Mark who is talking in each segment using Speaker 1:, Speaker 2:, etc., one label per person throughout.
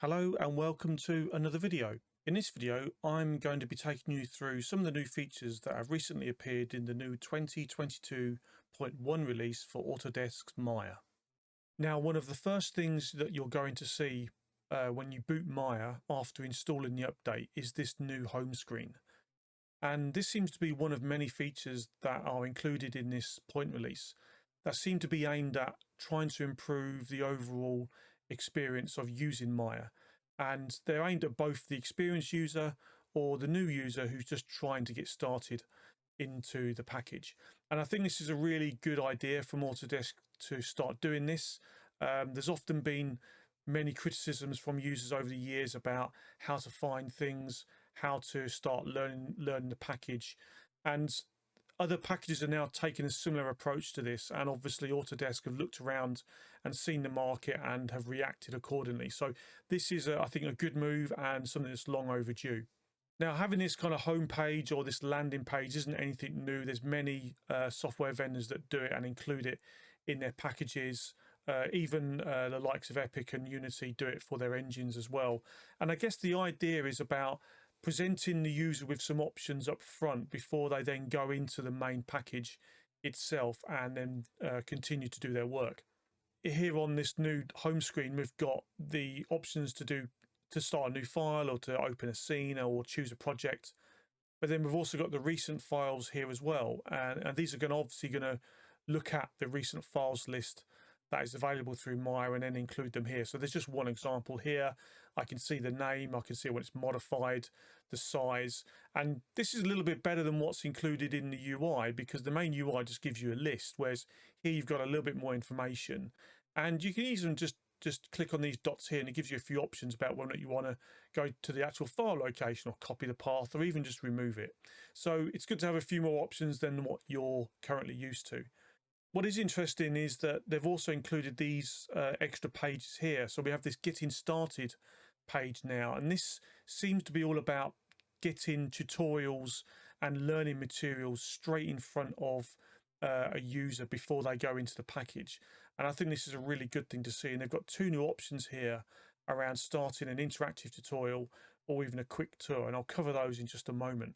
Speaker 1: Hello and welcome to another video. In this video, I'm going to be taking you through some of the new features that have recently appeared in the new 2022.1 release for Autodesk Maya. Now, one of the first things that you're going to see when you boot Maya after installing the update is this new home screen. And this seems to be one of many features that are included in this point release that seem to be aimed at trying to improve the overall experience of using Maya. And they're aimed at both the experienced user or the new user who's just trying to get started into the package. And I think this is a really good idea from Autodesk to start doing this. There's often been many criticisms from users over the years about how to find things, how to start learning the package, and other packages are now taking a similar approach to this, and obviously Autodesk have looked around and seen the market and have reacted accordingly. So this is, I think, a good move and something that's long overdue. Now, having this kind of home page or this landing page isn't anything new. There's many software vendors that do it and include it in their packages. Even the likes of Epic and Unity do it for their engines as well. And I guess the idea is about presenting the user with some options up front before they then go into the main package itself and then continue to do their work. Here on this new home screen, we've got the options to start a new file or to open a scene or choose a project. But then we've also got the recent files here as well. And these are obviously going to look at the recent files list that is available through Maya and then include them here. So there's just one example here. I can see the name, I can see when it's modified, the size, and this is a little bit better than what's included in the UI because the main UI just gives you a list, whereas here you've got a little bit more information, and you can easily just click on these dots here and it gives you a few options about whether you want to go to the actual file location or copy the path or even just remove it. So it's good to have a few more options than what you're currently used to. What is interesting is that they've also included these extra pages here. So we have this getting started page now, and this seems to be all about getting tutorials and learning materials straight in front of a user before they go into the package. And I think this is a really good thing to see. And they've got two new options here around starting an interactive tutorial or even a quick tour, and I'll cover those in just a moment.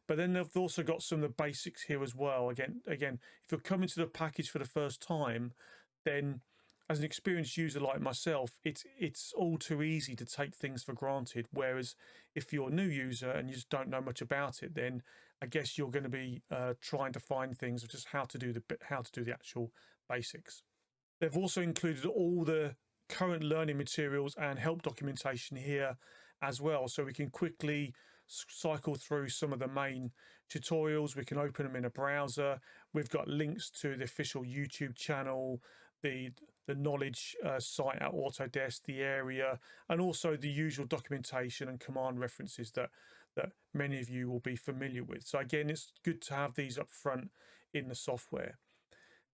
Speaker 1: But then they've also got some of the basics here as well. Again, if you're coming to the package for the first time, then as an experienced user like myself, it's all too easy to take things for granted. Whereas if you're a new user and you just don't know much about it, then I guess you're going to be trying to find things of just how to do the actual basics. They've also included all the current learning materials and help documentation here as well, so we can quickly cycle through some of the main tutorials. We can open them in a browser. We've got links to the official YouTube channel, the knowledge site at Autodesk, the area, and also the usual documentation and command references that many of you will be familiar with. So again, it's good to have these up front in the software.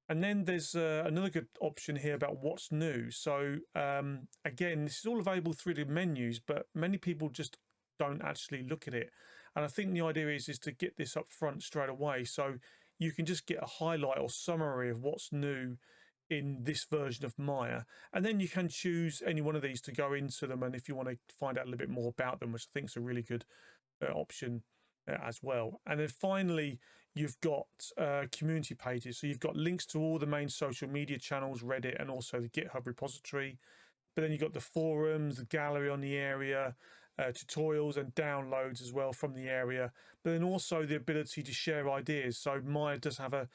Speaker 1: And then there's another good option here about what's new. So again, this is all available through the menus, but many people just don't actually look at it. And I think the idea is to get this up front straight away, so you can just get a highlight or summary of what's new in this version of Maya, and then you can choose any one of these to go into them, and if you want to find out a little bit more about them, which I think is a really good option as well. And then finally, you've got community pages, so you've got links to all the main social media channels, Reddit, and also the GitHub repository. But then you've got the forums, the gallery on the area, tutorials and downloads as well from the area, but then also the ability to share ideas. So Maya does have a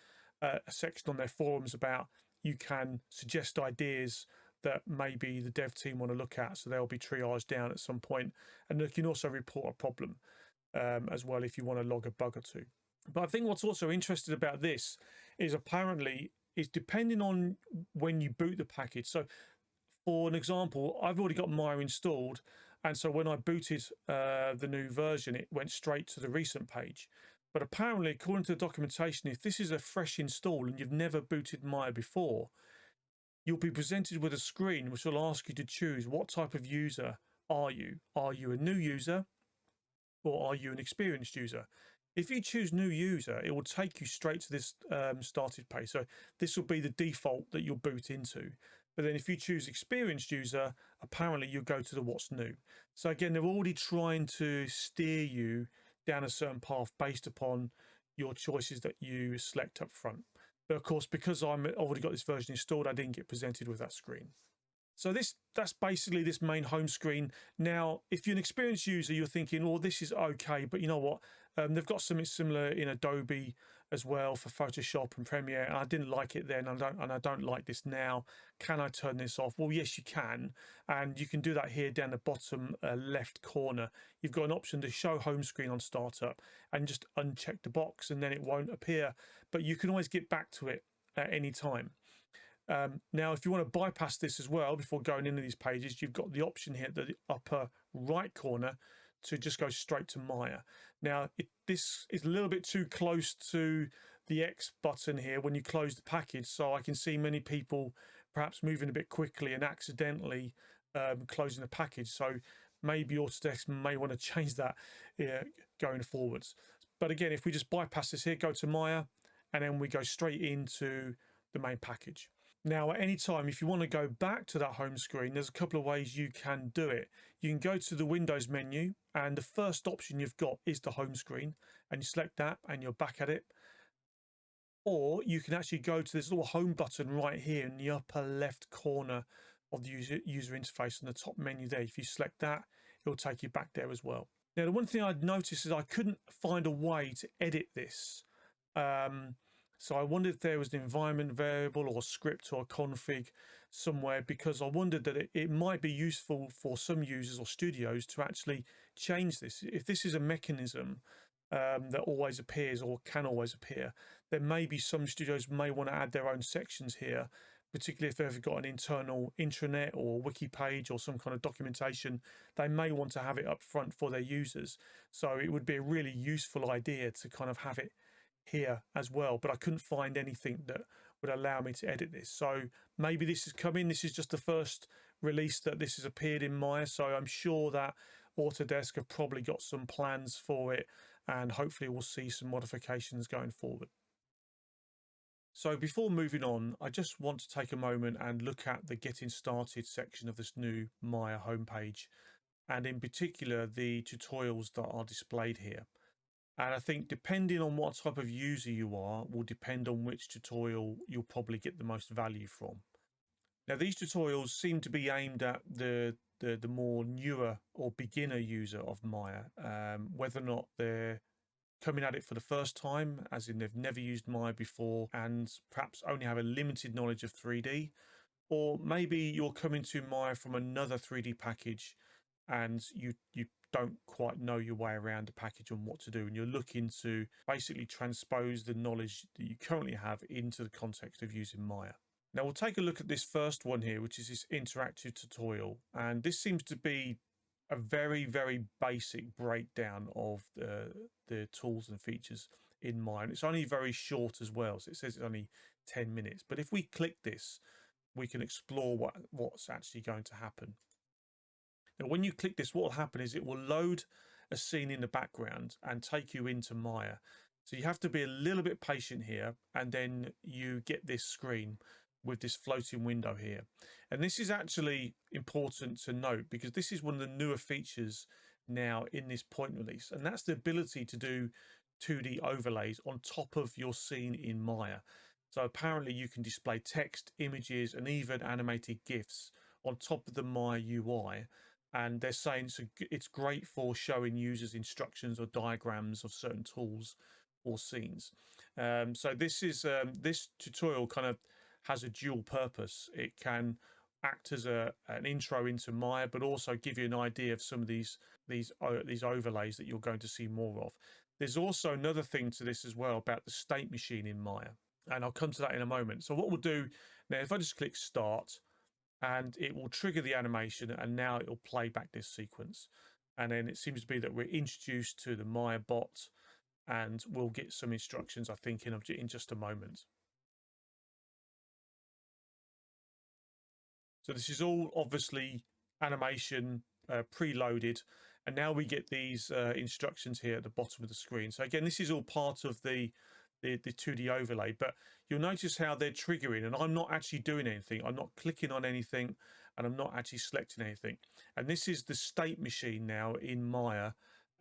Speaker 1: section on their forums about you can suggest ideas that maybe the dev team want to look at, so they'll be triaged down at some point, and you can also report a problem as well if you want to log a bug or two. But I think what's also interesting about this is apparently it's depending on when you boot the package. So for an example, I've already got Maya installed, and so when I booted the new version, it went straight to the recent page. But apparently, according to the documentation, if this is a fresh install and you've never booted Maya before, you'll be presented with a screen which will ask you to choose what type of user are you. Are you a new user or are you an experienced user? If you choose new user, it will take you straight to this started page. So this will be the default that you'll boot into. But then if you choose experienced user, apparently you'll go to the what's new. So again, they're already trying to steer you down a certain path based upon your choices that you select up front. But of course, because I'm already got this version installed, I didn't get presented with that screen. So that's basically this main home screen. Now, if you're an experienced user, you're thinking, "Oh, this is okay," but you know what? They've got something similar in Adobe as well for Photoshop and Premiere, and I didn't like it then, and I don't like this now. Can I turn this off? Well, yes, you can, and you can do that here down the bottom left corner. You've got an option to show home screen on startup, and just uncheck the box, and then it won't appear. But you can always get back to it at any time. Now, if you want to bypass this as well before going into these pages, you've got the option here at the upper right corner to just go straight to Maya. Now, this is a little bit too close to the X button here when you close the package, so I can see many people perhaps moving a bit quickly and accidentally closing the package. So maybe Autodesk may want to change that going forwards. But again, if we just bypass this here, go to Maya, and then we go straight into the main package. Now, at any time, if you want to go back to that home screen, there's a couple of ways you can do it. You can go to the Windows menu, and the first option you've got is the home screen, and you select that and you're back at it. Or you can actually go to this little home button right here in the upper left corner of the user interface on the top menu there. If you select that, it'll take you back there as well. Now, the one thing I'd noticed is I couldn't find a way to edit this. So I wondered if there was an environment variable or script or config somewhere, because I wondered that it might be useful for some users or studios to actually change this. If this is a mechanism that always appears or can always appear, then maybe some studios may want to add their own sections here, particularly if they've got an internal intranet or wiki page or some kind of documentation. They may want to have it up front for their users. So it would be a really useful idea to kind of have it here as well, but I couldn't find anything that would allow me to edit this. So maybe this is coming. This is just the first release that this has appeared in Maya, so I'm sure that Autodesk have probably got some plans for it, and hopefully we'll see some modifications going forward. So before moving on, I just want to take a moment and look at the getting started section of this new Maya homepage, and in particular the tutorials that are displayed here. And I think depending on what type of user you are will depend on which tutorial you'll probably get the most value from. Now, these tutorials seem to be aimed at the more newer or beginner user of Maya, whether or not they're coming at it for the first time, as in they've never used Maya before and perhaps only have a limited knowledge of 3D, or maybe you're coming to Maya from another 3D package and you don't quite know your way around the package and what to do, and you're looking to basically transpose the knowledge that you currently have into the context of using Maya. Now we'll take a look at this first one here, which is this interactive tutorial, and this seems to be a very, very basic breakdown of the tools and features in Maya. And it's only very short as well, so it says it's only 10 minutes. But if we click this, we can explore what's actually going to happen. Now, when you click this, what will happen is it will load a scene in the background and take you into Maya. So you have to be a little bit patient here, and then you get this screen with this floating window here. And this is actually important to note, because this is one of the newer features now in this point release, and that's the ability to do 2D overlays on top of your scene in Maya. So apparently you can display text, images, and even animated GIFs on top of the Maya UI. And they're saying it's great for showing users instructions or diagrams of certain tools or scenes. So this tutorial kind of has a dual purpose. It can act as an intro into Maya, but also give you an idea of some of these overlays that you're going to see more of. There's also another thing to this as well about the state machine in Maya, and I'll come to that in a moment. So what we'll do now, if I just click Start, and it will trigger the animation, and now it will play back this sequence. And then it seems to be that we're introduced to the MayaBot, and we'll get some instructions, I think, in just a moment. So this is all obviously animation preloaded, and now we get these instructions here at the bottom of the screen. So again, this is all part of the the 2D overlay, but you'll notice how they're triggering, and I'm not actually doing anything. I'm not clicking on anything, and I'm not actually selecting anything. And this is the state machine now in Maya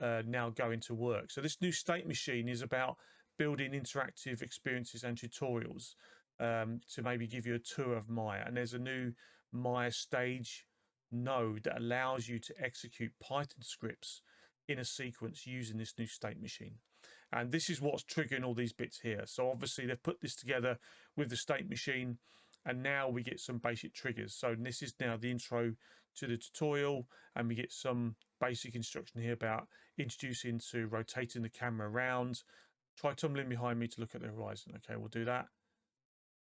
Speaker 1: now going to work. So this new state machine is about building interactive experiences and tutorials to maybe give you a tour of Maya. And there's a new Maya stage node that allows you to execute Python scripts in a sequence using this new state machine. And this is what's triggering all these bits here. So obviously they've put this together with the state machine, and now we get some basic triggers. So this is now the intro to the tutorial, and we get some basic instruction here about introducing to rotating the camera around. Try tumbling behind me to look at the horizon. Okay, we'll do that.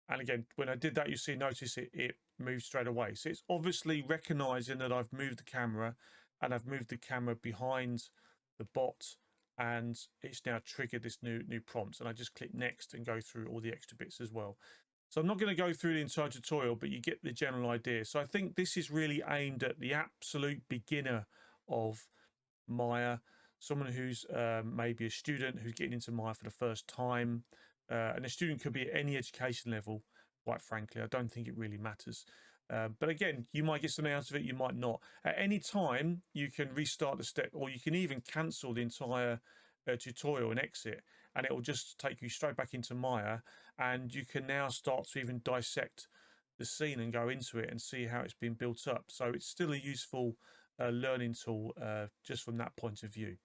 Speaker 1: And again, when I did that, you see, notice it moved straight away. So it's obviously recognizing that I've moved the camera, and I've moved the camera behind the bot, and it's now triggered this new prompt. And I just click next and go through all the extra bits as well. So I'm not going to go through the entire tutorial, but you get the general idea. So I think this is really aimed at the absolute beginner of Maya, someone who's maybe a student who's getting into Maya for the first time. And a student could be at any education level, quite frankly. I don't think it really matters. But again, you might get something out of it, you might not. At any time, you can restart the step, or you can even cancel the entire tutorial and exit, and it will just take you straight back into Maya, and you can now start to even dissect the scene and go into it and see how it's been built up. So it's still a useful learning tool just from that point of view.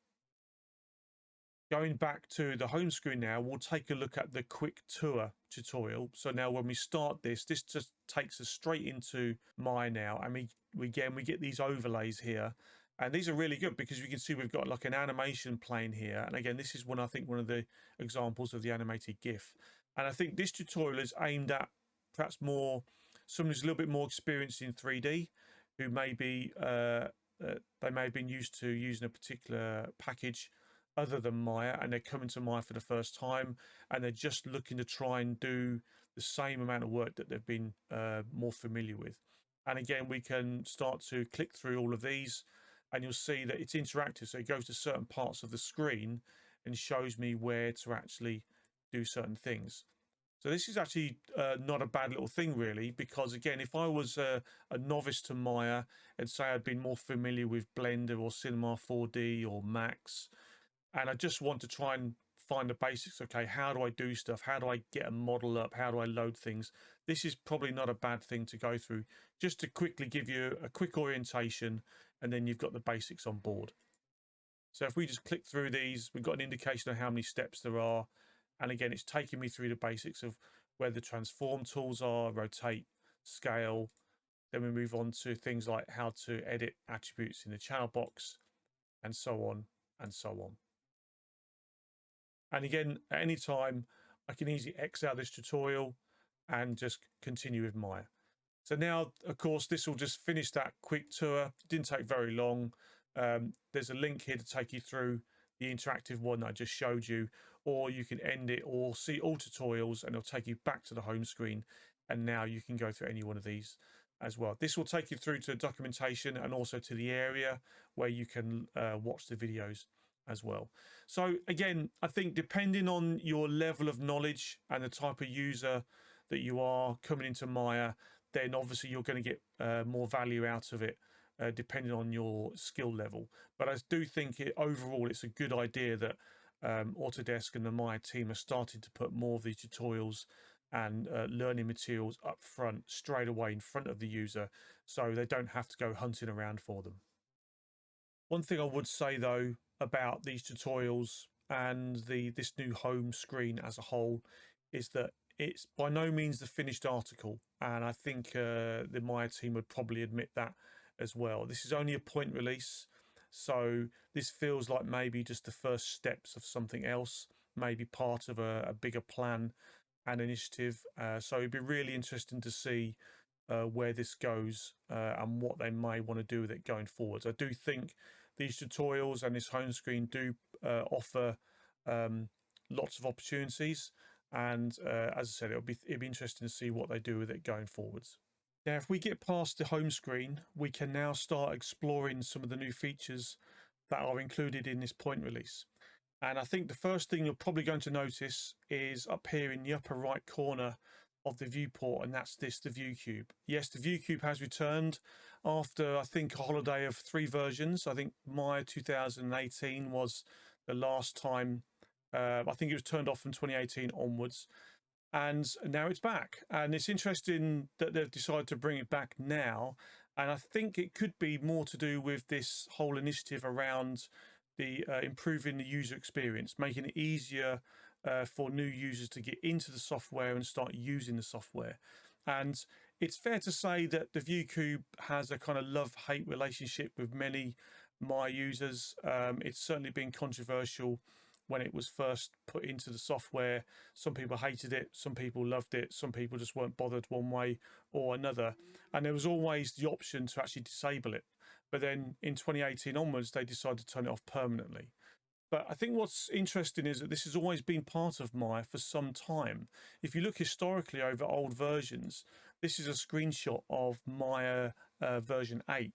Speaker 1: Going back to the home screen now, we'll take a look at the quick tour tutorial. So now when we start this just takes us straight into Maya now, and we get these overlays here. And these are really good because you can see we've got like an animation plane here. And again, this is one of the examples of the animated GIF. And I think this tutorial is aimed at perhaps more someone who's a little bit more experienced in 3D, who maybe they may have been used to using a particular package other than Maya, and they're coming to Maya for the first time, and they're just looking to try and do the same amount of work that they've been more familiar with. And again, we can start to click through all of these, and you'll see that it's interactive. So it goes to certain parts of the screen and shows me where to actually do certain things. So this is actually not a bad little thing, really, because again, if I was a novice to Maya and say I'd been more familiar with Blender or Cinema 4D or Max, and I just want to try and find the basics. Okay, how do I do stuff? How do I get a model up? How do I load things? This is probably not a bad thing to go through, just to quickly give you a quick orientation, and then you've got the basics on board. So if we just click through these, we've got an indication of how many steps there are. And again, it's taking me through the basics of where the transform tools are, rotate, scale. Then we move on to things like how to edit attributes in the channel box, and so on and so on. And again, at any time, I can easily X out this tutorial and just continue with Maya. So now, of course, this will just finish that quick tour. It didn't take very long. There's a link here to take you through the interactive one that I just showed you, or you can end it or see all tutorials, and it'll take you back to the home screen. And now you can go through any one of these as well. This will take you through to documentation and also to the area where you can watch the videos as well. So again, I think depending on your level of knowledge and the type of user that you are coming into Maya, then obviously you're going to get more value out of it depending on your skill level. But I do think overall it's a good idea that Autodesk and the Maya team are starting to put more of these tutorials and learning materials up front, straight away in front of the user, so they don't have to go hunting around for them. One thing I would say though about these tutorials and this new home screen as a whole is that it's by no means the finished article, and I think the Maya team would probably admit that as well. This is only a point release, so this feels like maybe just the first steps of something else, maybe part of a bigger plan and initiative. So it'd be really interesting to see where this goes and what they may want to do with it going forwards. I do think these tutorials and this home screen do offer lots of opportunities, and as I said, it'll be interesting to see what they do with it going forwards. Now, if we get past the home screen, we can now start exploring some of the new features that are included in this point release. And I think the first thing you're probably going to notice is up here in the upper right corner of the viewport, and that's the ViewCube. Yes, the ViewCube has returned after, I think, a holiday of 3 versions. I think Maya 2018 was the last time. I think it was turned off from 2018 onwards, and now it's back. And it's interesting that they've decided to bring it back now. And I think it could be more to do with this whole initiative around the improving the user experience, making it easier for new users to get into the software and start using the software. And it's fair to say that the ViewCube has a kind of love-hate relationship with many Maya users. It's certainly been controversial when it was first put into the software. Some people hated it, some people loved it, some people just weren't bothered one way or another. And there was always the option to actually disable it. But then in 2018 onwards, they decided to turn it off permanently. But I think what's interesting is that this has always been part of Maya for some time. If you look historically over old versions, this is a screenshot of Maya version 8.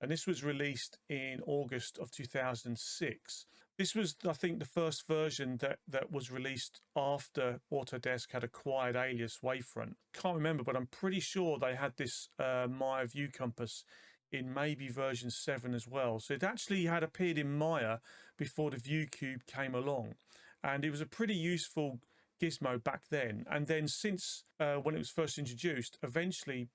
Speaker 1: And this was released in August of 2006. This was, I think, the first version that was released after Autodesk had acquired Alias Wavefront. Can't remember, but I'm pretty sure they had this Maya View Compass in maybe version 7 as well. So it actually had appeared in Maya before the ViewCube came along. And it was a pretty useful gizmo back then. And then since when it was first introduced, eventually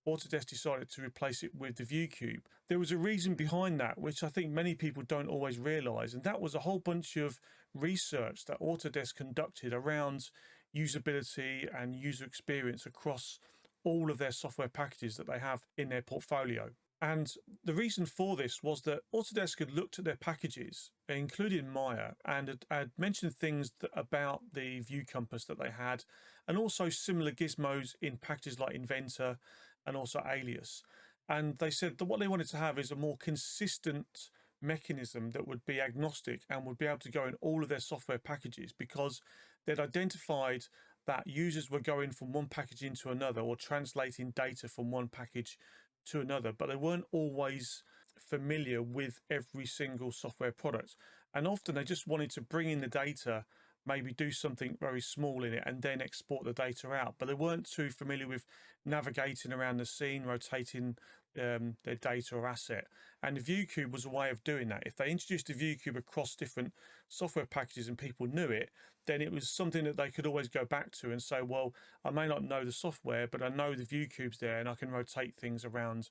Speaker 1: Autodesk decided to replace it with the ViewCube. There was a reason behind that, which I think many people don't always realize, and that was a whole bunch of research that Autodesk conducted around usability and user experience across all of their software packages that they have in their portfolio. And the reason for this was that Autodesk had looked at their packages, including Maya, and had mentioned things about the View Compass that they had, and also similar gizmos in packages like Inventor and also Alias. And they said that what they wanted to have is a more consistent mechanism that would be agnostic and would be able to go in all of their software packages, because they'd identified that users were going from one package into another or translating data from one package to another, but they weren't always familiar with every single software product. And often they just wanted to bring in the data, maybe do something very small in it and then export the data out, but they weren't too familiar with navigating around the scene, rotating their data or asset. And the ViewCube was a way of doing that. If they introduced the ViewCube across different software packages and people knew it, then it was something that they could always go back to and say, well, I may not know the software, but I know the ViewCube's there and I can rotate things around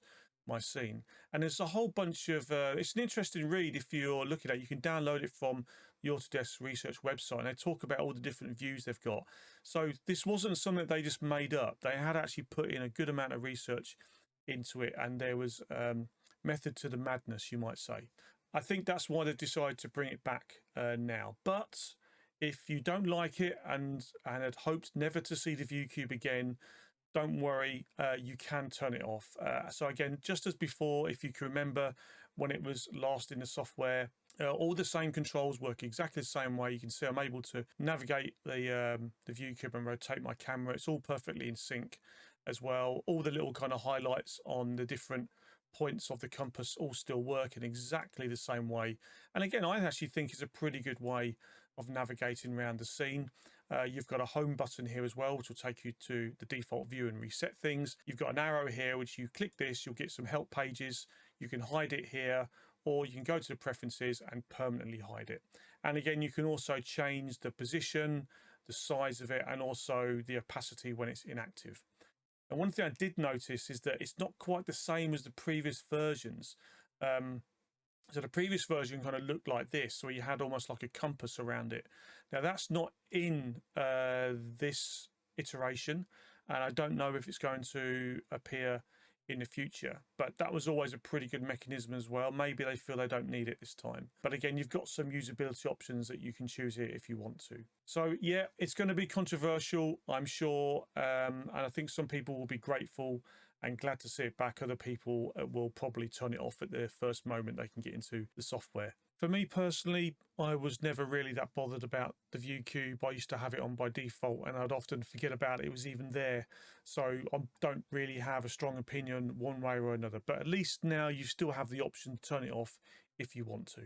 Speaker 1: my scene. And there's a whole bunch of it's an interesting read. If you're looking at it, you can download it from the Autodesk research website, and they talk about all the different views they've got. So this wasn't something that they just made up. They had actually put in a good amount of research into it, and there was method to the madness, you might say. I think that's why they've decided to bring it back now. But if you don't like it and had hoped never to see the ViewCube again, don't worry, you can turn it off. So again, just as before, if you can remember when it was last in the software, all the same controls work exactly the same way. You can see I'm able to navigate the ViewCube and rotate my camera. It's all perfectly in sync as well. All the little kind of highlights on the different points of the compass all still work in exactly the same way. And again, I actually think it's a pretty good way of navigating around the scene. You've got a home button here as well, which will take you to the default view and reset things. You've got an arrow here, which you click this, you'll get some help pages. You can hide it here, or you can go to the preferences and permanently hide it. And again, you can also change the position, the size of it, and also the opacity when it's inactive. And one thing I did notice is that it's not quite the same as the previous versions. So the previous version kind of looked like this, so you had almost like a compass around it. Now that's not in this iteration, and I don't know if it's going to appear in the future, but that was always a pretty good mechanism as well. Maybe they feel they don't need it this time. But again, you've got some usability options that you can choose here if you want to. So yeah, it's going to be controversial, I'm sure, and I think some people will be grateful and glad to see it back. Other people will probably turn it off at the first moment they can get into the software. For me personally, I was never really that bothered about the ViewCube. I used to have it on by default and I'd often forget about it was even there. So I don't really have a strong opinion one way or another. But at least now you still have the option to turn it off if you want to.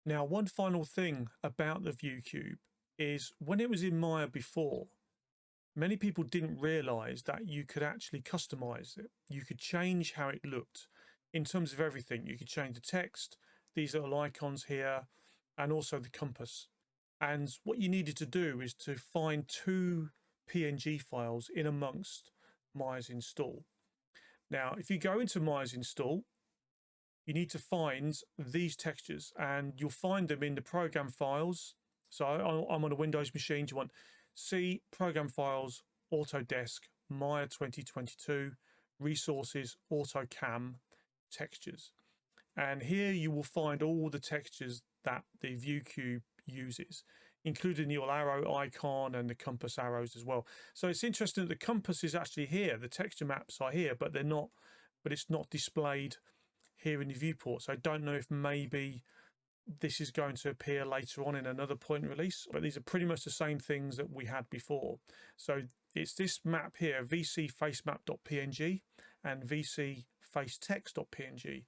Speaker 1: Now, one final thing about the ViewCube is when it was in Maya before, many people didn't realize that you could actually customize it. You could change how it looked in terms of everything. You could change the text, these little icons here, and also the compass. And what you needed to do is to find two PNG files in amongst Maya's install. Now, if you go into Maya's install, you need to find these textures, and you'll find them in the program files. So I'm on a Windows machine. You want C, program files, Autodesk, Maya2022, resources, AutoCAM, textures. And here you will find all the textures that the ViewCube uses, including the little arrow icon and the compass arrows as well. So it's interesting that the compass is actually here. The texture maps are here, but they're not, but it's not displayed here in the viewport. So I don't know if maybe this is going to appear later on in another point release, but these are pretty much the same things that we had before. So it's this map here, VC facemap.png and VC facetext.png.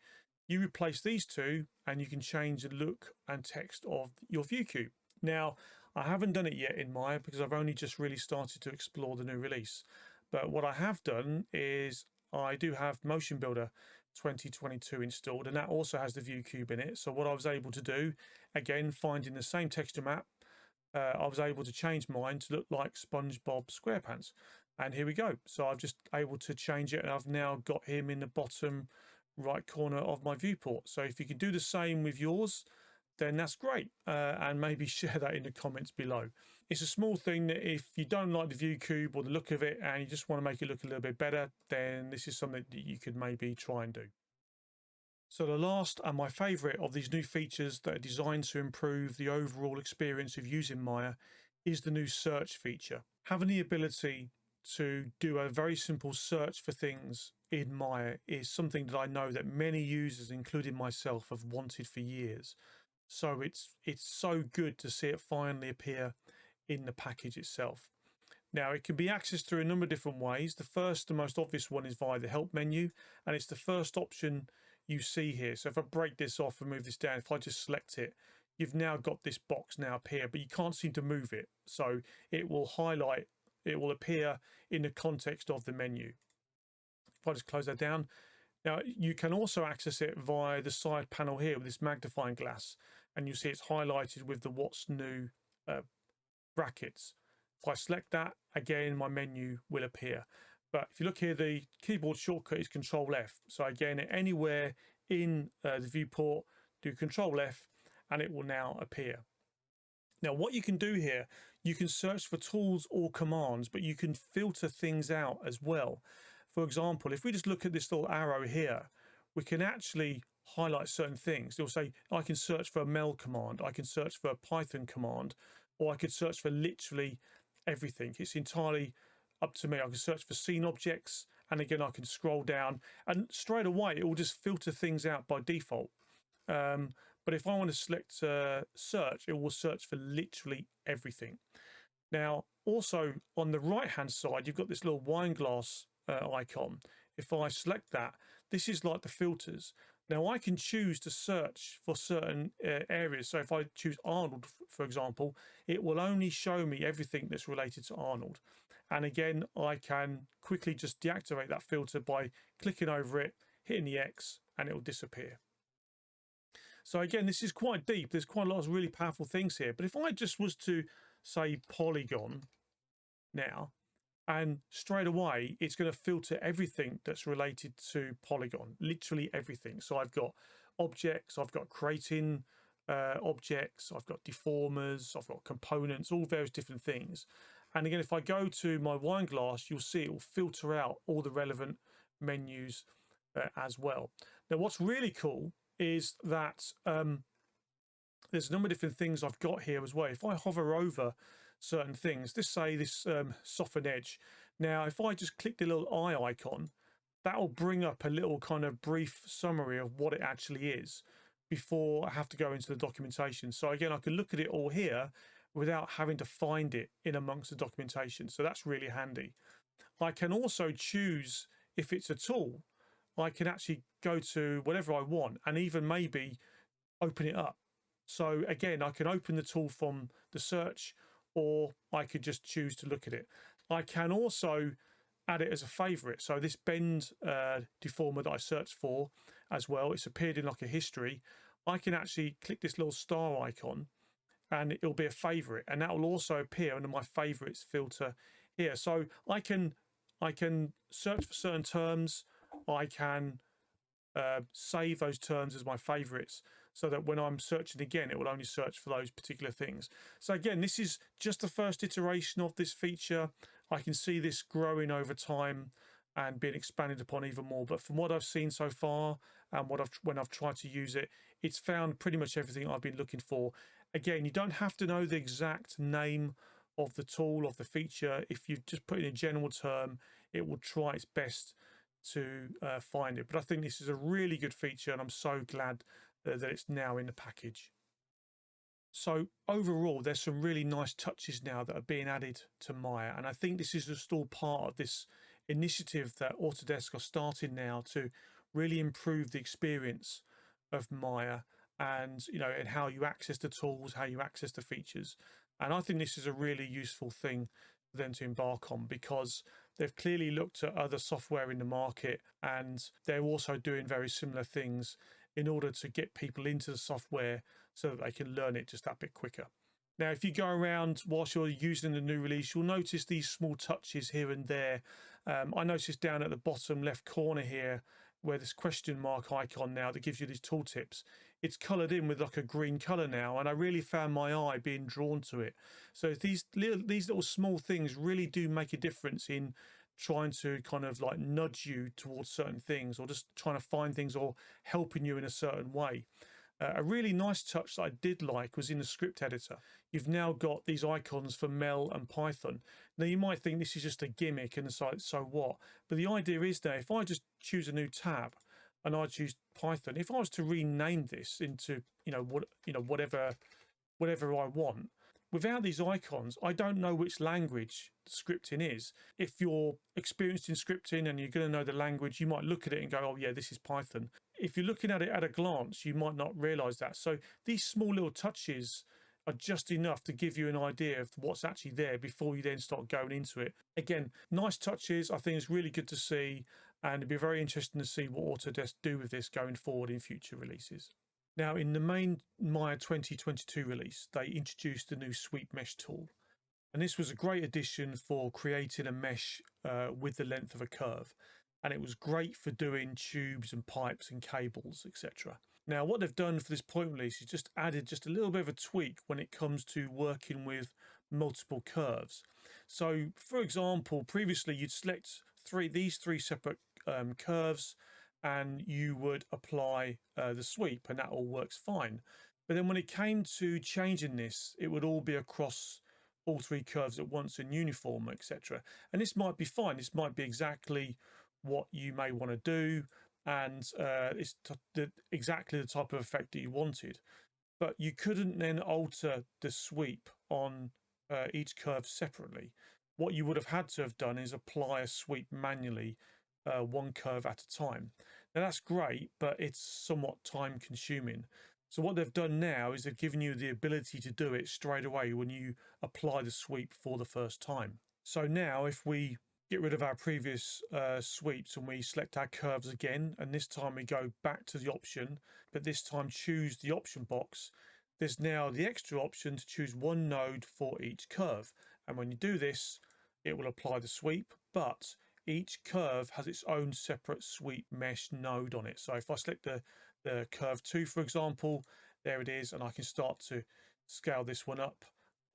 Speaker 1: You replace these two and you can change the look and text of your ViewCube. Now, I haven't done it yet in Maya because I've only just really started to explore the new release. But what I have done is I do have Motion Builder 2022 installed, and that also has the ViewCube in it. So what I was able to do, again, finding the same texture map, I was able to change mine to look like SpongeBob SquarePants. And here we go. So I've just able to change it, and I've now got him in the bottom right corner of my viewport. So if you can do the same with yours, then that's great. And maybe share that in the comments below. It's a small thing that if you don't like the ViewCube or the look of it and you just want to make it look a little bit better, then this is something that you could maybe try and do. So the last and my favorite of these new features that are designed to improve the overall experience of using Maya is the new search feature. Having the ability to do a very simple search for things in Maya is something that I know that many users, including myself, have wanted for years. So it's so good to see it finally appear in the package itself. Now, it can be accessed through a number of different ways. The first, the most obvious one, is via the help menu, and it's the first option you see here. So if I break this off and move this down, if I just select it, you've now got this box now appear, but you can't seem to move it. So it will highlight, it will appear in the context of the menu. If I just close that down. Now, you can also access it via the side panel here with this magnifying glass, and you see it's highlighted with the what's new brackets. If I select that, again, my menu will appear. But if you look here, the keyboard shortcut is Control F. So again, anywhere in the viewport, do Control F, and it will now appear. Now, what you can do here, you can search for tools or commands, but you can filter things out as well. For example, if we just look at this little arrow here, we can actually highlight certain things. It'll say, I can search for a mel command, I can search for a Python command, or I could search for literally everything. It's entirely up to me. I can search for scene objects, and again, I can scroll down, and straight away, it will just filter things out by default. But if I want to select search, it will search for literally everything. Now, also on the right-hand side, you've got this little wine glass icon. If I select that, this is like the filters. Now I can choose to search for certain areas. So if I choose Arnold, for example, it will only show me everything that's related to Arnold. And again, I can quickly just deactivate that filter by clicking over it, hitting the X, and it will disappear. So again, this is quite deep. There's quite a lot of really powerful things here. But if I just was to say polygon now, and straight away, it's going to filter everything that's related to polygon, literally everything. So I've got objects, I've got creating objects, I've got deformers, I've got components, all various different things. And again, if I go to my wine glass, you'll see it will filter out all the relevant menus as well. Now, what's really cool is that there's a number of different things I've got here as well. If I hover over certain things, let's say this soften edge. Now, if I just click the little eye icon, that will bring up a little kind of brief summary of what it actually is before I have to go into the documentation. So again, I can look at it all here without having to find it in amongst the documentation. So that's really handy. I can also choose, if it's a tool, I can actually go to whatever I want and even maybe open it up. So again, I can open the tool from the search, or I could just choose to look at it. I can also add it as a favorite. So this bend deformer that I searched for as well, it's appeared in like a history. I can actually click this little star icon and it'll be a favorite, and that will also appear under my favorites filter here. So I can search for certain terms. I can save those terms as my favorites, so that when I'm searching again, it will only search for those particular things. So again, this is just the first iteration of this feature. I can see this growing over time and being expanded upon even more. But from what I've seen so far and when I've tried to use it, it's found pretty much everything I've been looking for. Again, you don't have to know the exact name of the tool, of the feature. If you just put in a general term, it will try its best to find it. But I think this is a really good feature, and I'm so glad that it's now in the package. So overall, there's some really nice touches now that are being added to Maya, and I think this is just all part of this initiative that Autodesk are starting now to really improve the experience of Maya, and and how you access the tools, how you access the features. And I think this is a really useful thing for them to embark on, because they've clearly looked at other software in the market, and they're also doing very similar things in order to get people into the software so that they can learn it just that bit quicker. Now, if you go around whilst you're using the new release, you'll notice these small touches here and there. I noticed down at the bottom left corner here, where this question mark icon now that gives you these tooltips, it's coloured in with like a green colour now, and I really found my eye being drawn to it. So these little small things really do make a difference in trying to kind of like nudge you towards certain things, or just trying to find things, or helping you in a certain way. A really nice touch that I did like was in the script editor. You've now got these icons for Mel and Python. Now you might think this is just a gimmick and so what, but the idea is that if I just choose a new tab and I choose Python, if I was to rename this into whatever I want, without these icons, I don't know which language scripting is. If you're experienced in scripting and you're going to know the language, you might look at it and go, oh yeah, this is Python. If you're looking at it at a glance, you might not realize that. So these small little touches are just enough to give you an idea of what's actually there before you then start going into it. Again, nice touches. I think it's really good to see, and it'd be very interesting to see what Autodesk do with this going forward in future releases. Now, in the main Maya 2022 release, they introduced the new sweep mesh tool. And this was a great addition for creating a mesh with the length of a curve. And it was great for doing tubes and pipes and cables, etc. Now, what they've done for this point release is just added just a little bit of a tweak when it comes to working with multiple curves. So, for example, previously you'd select these three separate curves, and you would apply the sweep, and that all works fine. But then when it came to changing this, it would all be across all three curves at once and uniform, etc. And this might be fine. This might be exactly what you may want to do, and it's exactly the type of effect that you wanted. But you couldn't then alter the sweep on each curve separately. What you would have had to have done is apply a sweep manually, one curve at a time. Now that's great, but it's somewhat time consuming. So what they've done now is they've given you the ability to do it straight away when you apply the sweep for the first time. So now if we get rid of our previous sweeps and we select our curves again, and this time we go back to the option, but this time choose the option box, there's now the extra option to choose one node for each curve. And when you do this, it will apply the sweep, but each curve has its own separate sweep mesh node on it. So if I select the curve 2, for example, there it is, and I can start to scale this one up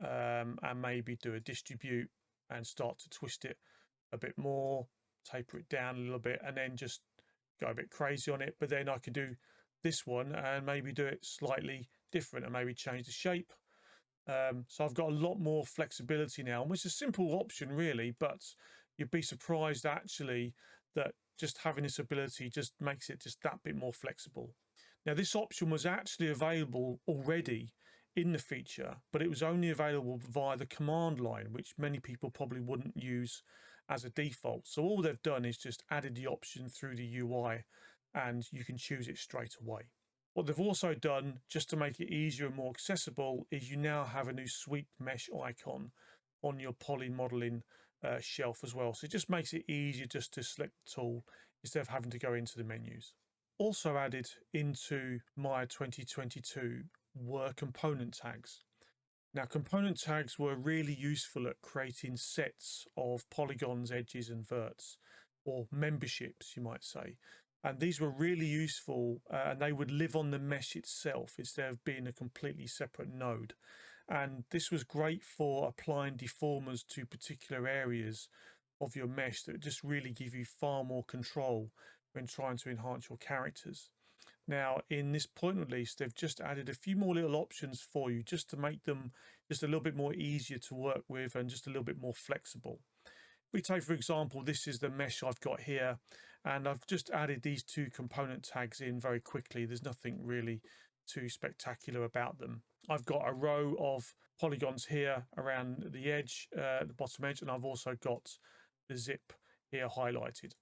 Speaker 1: and maybe do a distribute and start to twist it a bit more, taper it down a little bit, and then just go a bit crazy on it. But then I could do this one and maybe do it slightly different and maybe change the shape. So I've got a lot more flexibility now, and it's a simple option really, but you'd be surprised actually that just having this ability just makes it just that bit more flexible. Now this option was actually available already in the feature, but it was only available via the command line, which many people probably wouldn't use as a default. So all they've done is just added the option through the UI, and you can choose it straight away. What they've also done, just to make it easier and more accessible, is you now have a new sweep mesh icon on your poly modeling shelf as well. So it just makes it easier just to select the tool instead of having to go into the menus. Also added into Maya 2022 were component tags. Now, component tags were really useful at creating sets of polygons, edges, and verts, or memberships, you might say. And these were really useful, and they would live on the mesh itself instead of being a completely separate node. And this was great for applying deformers to particular areas of your mesh that just really give you far more control when trying to enhance your characters. Now, in this point release, they've just added a few more little options for you just to make them just a little bit more easier to work with and just a little bit more flexible. If we take, for example, this is the mesh I've got here, and I've just added these two component tags in very quickly. There's nothing really too spectacular about them. I've got a row of polygons here around the edge, the bottom edge, and I've also got the zip here highlighted.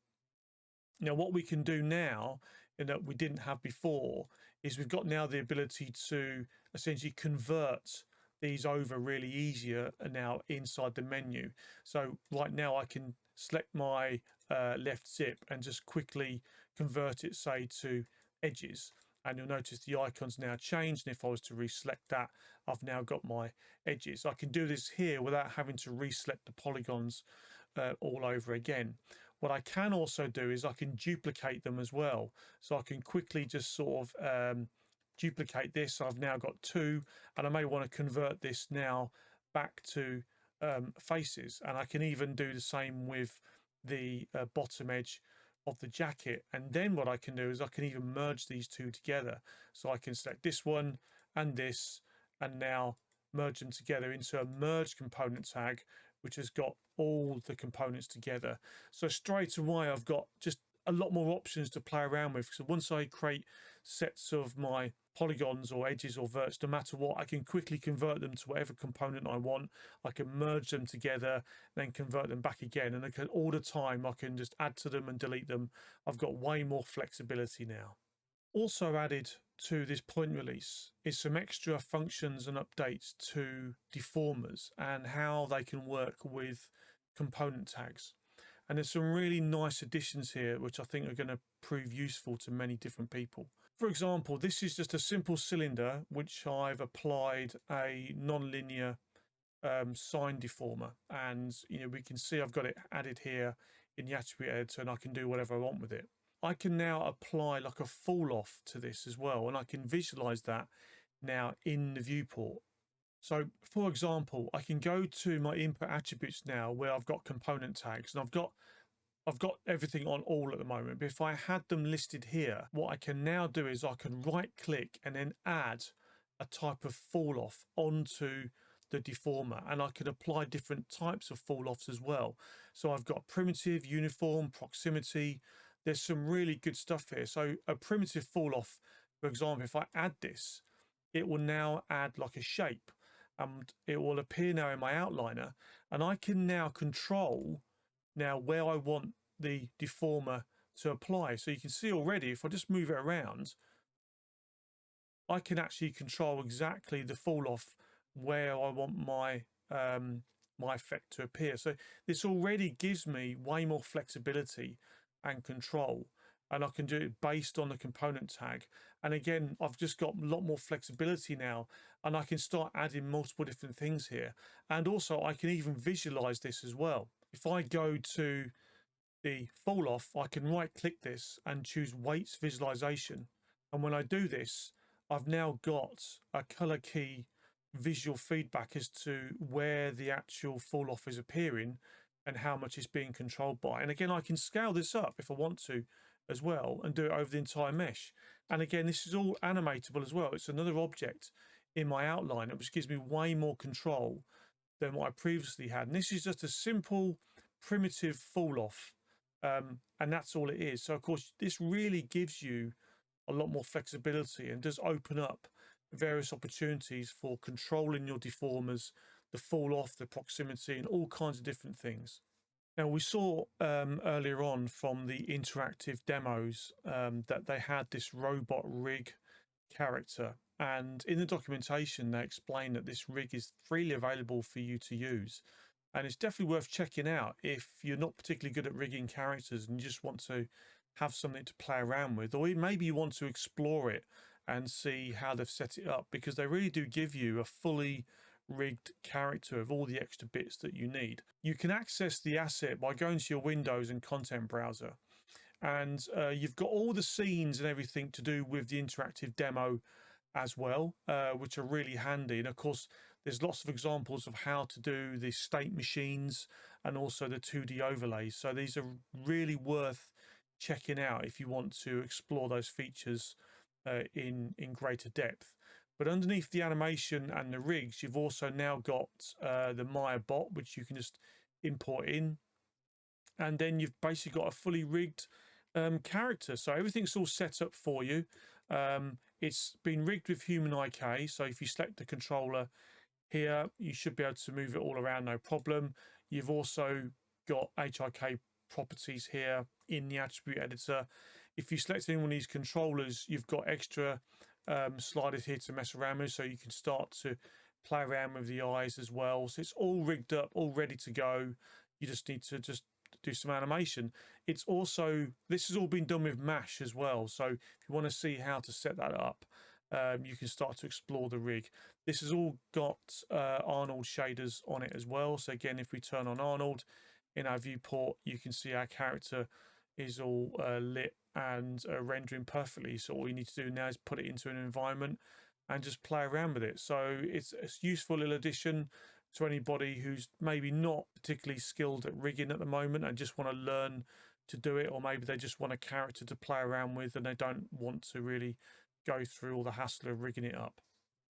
Speaker 1: Now, what we can do now, and that we didn't have before, is we've got now the ability to essentially convert these over really easier now inside the menu. So right now I can select my left zip and just quickly convert it, say, to edges. And you'll notice the icon's now changed. And if I was to reselect that, I've now got my edges. I can do this here without having to reselect the polygons all over again. What I can also do is I can duplicate them as well. So I can quickly just sort of duplicate this. I've now got two, and I may want to convert this now back to faces. And I can even do the same with the bottom edge of the jacket. And then what I can do is I can even merge these two together. So I can select this one and this, and now merge them together into a merge component tag, which has got all the components together. So straight away, I've got just a lot more options to play around with. So once I create sets of my polygons or edges or verts, no matter what, I can quickly convert them to whatever component I want. I can merge them together, then convert them back again. And all the time, I can just add to them and delete them. I've got way more flexibility now. Also added to this point release is some extra functions and updates to deformers and how they can work with component tags. And there's some really nice additions here which I think are going to prove useful to many different people. For example, this is just a simple cylinder which I've applied a non-linear sine deformer, and we can see I've got it added here in the attribute editor, and I can do whatever I want with it. I can now apply like a fall off to this as well, and I can visualize that now in the viewport. So for example, I can go to my input attributes now where I've got component tags, and I've got everything on all at the moment. But if I had them listed here, what I can now do is I can right click and then add a type of fall off onto the deformer, and I can apply different types of fall offs as well. So I've got primitive, uniform, proximity. There's some really good stuff here. So a primitive fall off, for example, if I add this, it will now add like a shape, and it will appear now in my outliner, and I can now control now where I want the deformer to apply. So you can see already, if I just move it around, I can actually control exactly the fall off where I want my my effect to appear. So this already gives me way more flexibility and control, and I can do it based on the component tag. And again, I've just got a lot more flexibility now, and I can start adding multiple different things here. And also I can even visualize this as well. If I go to the fall off, I can right click this and choose weights visualization. And when I do this, I've now got a color key visual feedback as to where the actual fall off is appearing and how much it's being controlled by. And again, I can scale this up if I want to as well and do it over the entire mesh. And again, this is all animatable as well. It's another object in my outliner, which gives me way more control than what I previously had. And this is just a simple primitive fall off, and that's all it is. So of course, this really gives you a lot more flexibility and does open up various opportunities for controlling your deformers, the fall off, the proximity, and all kinds of different things. Now, we saw earlier on from the interactive demos that they had this robot rig character. And in the documentation, they explain that this rig is freely available for you to use. And it's definitely worth checking out if you're not particularly good at rigging characters and you just want to have something to play around with, or maybe you want to explore it and see how they've set it up, because they really do give you a fully rigged character of all the extra bits that you need. You can access the asset by going to your Windows and content browser, and you've got all the scenes and everything to do with the interactive demo as well, which are really handy. And of course, there's lots of examples of how to do the state machines and also the 2D overlays. So these are really worth checking out if you want to explore those features in greater depth. But underneath the animation and the rigs, you've also now got the MayaBot, which you can just import in. And then you've basically got a fully rigged character. So everything's all set up for you. It's been rigged with human IK. So if you select the controller here, you should be able to move it all around, no problem. You've also got HIK properties here in the attribute editor. If you select any one of these controllers, you've got extra sliders here to mess around with, so you can start to play around with the eyes as well. So it's all rigged up, all ready to go. You just need to just do some animation. It's also, this has all been done with Mesh as well. So if you want to see how to set that up, you can start to explore the rig. This has all got Arnold shaders on it as well. So again, if we turn on Arnold in our viewport, you can see our character is all lit and rendering perfectly. So all you need to do now is put it into an environment and just play around with it. So it's a useful little addition to anybody who's maybe not particularly skilled at rigging at the moment and just want to learn to do it, or maybe they just want a character to play around with and they don't want to really go through all the hassle of rigging it up.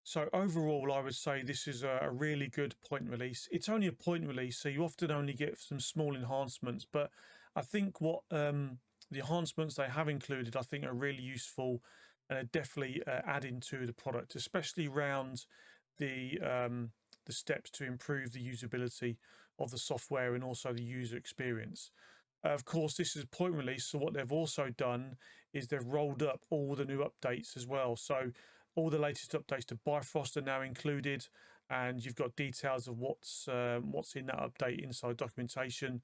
Speaker 1: So overall, I would say this is a really good point release. It's only a point release, so you often only get some small enhancements, but I think what the enhancements they have included, I think, are really useful and are definitely adding to the product, especially around the steps to improve the usability of the software and also the user experience. Of course, this is a point release, so what they've also done is they've rolled up all the new updates as well. So all the latest updates to Bifrost are now included, and you've got details of what's in that update inside documentation.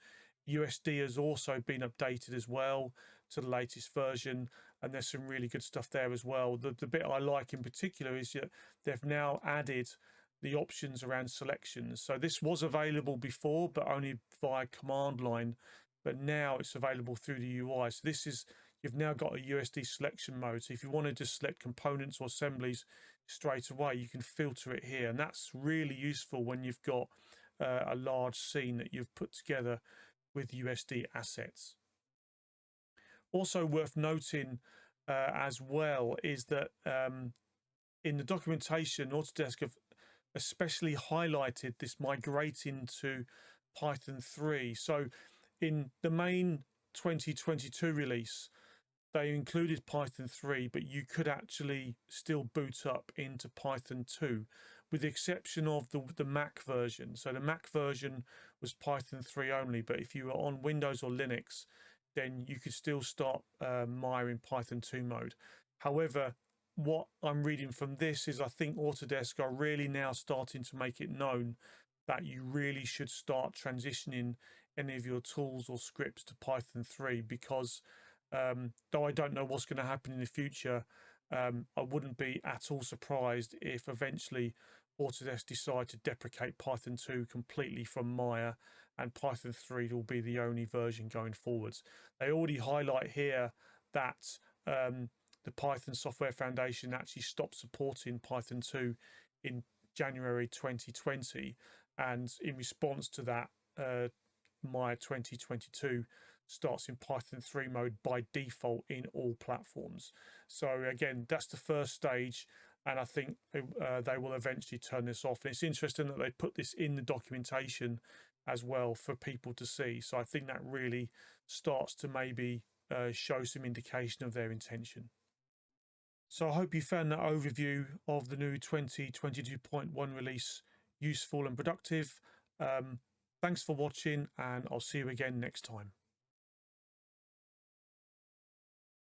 Speaker 1: USD has also been updated as well to the latest version, and there's some really good stuff there as well. The bit I like in particular is that they've now added the options around selections. So this was available before, but only via command line, but now it's available through the UI. So this is, you've now got a USD selection mode. So if you want to just select components or assemblies straight away, you can filter it here. And that's really useful when you've got a large scene that you've put together with USD assets. Also worth noting as well is that in the documentation, Autodesk have especially highlighted this migrating to Python 3. So in the main 2022 release, they included Python 3, but you could actually still boot up into Python 2, with the exception of the Mac version. So the Mac version was Python 3 only, but if you were on Windows or Linux, then you could still start Maya in Python 2 mode. However, what I'm reading from this is I think Autodesk are really now starting to make it known that you really should start transitioning any of your tools or scripts to Python 3, because though I don't know what's going to happen in the future, I wouldn't be at all surprised if eventually Autodesk decide to deprecate Python 2 completely from Maya, and Python 3 will be the only version going forwards. They already highlight here that the Python Software Foundation actually stopped supporting Python 2 in January 2020, and in response to that, Maya 2022 starts in Python 3 mode by default in all platforms. So again, that's the first stage, and I think they will eventually turn this off. And it's interesting that they put this in the documentation as well for people to see. So I think that really starts to maybe show some indication of their intention. So I hope you found that overview of the new 2022.1 release useful and productive. Thanks for watching, and I'll see you again next time.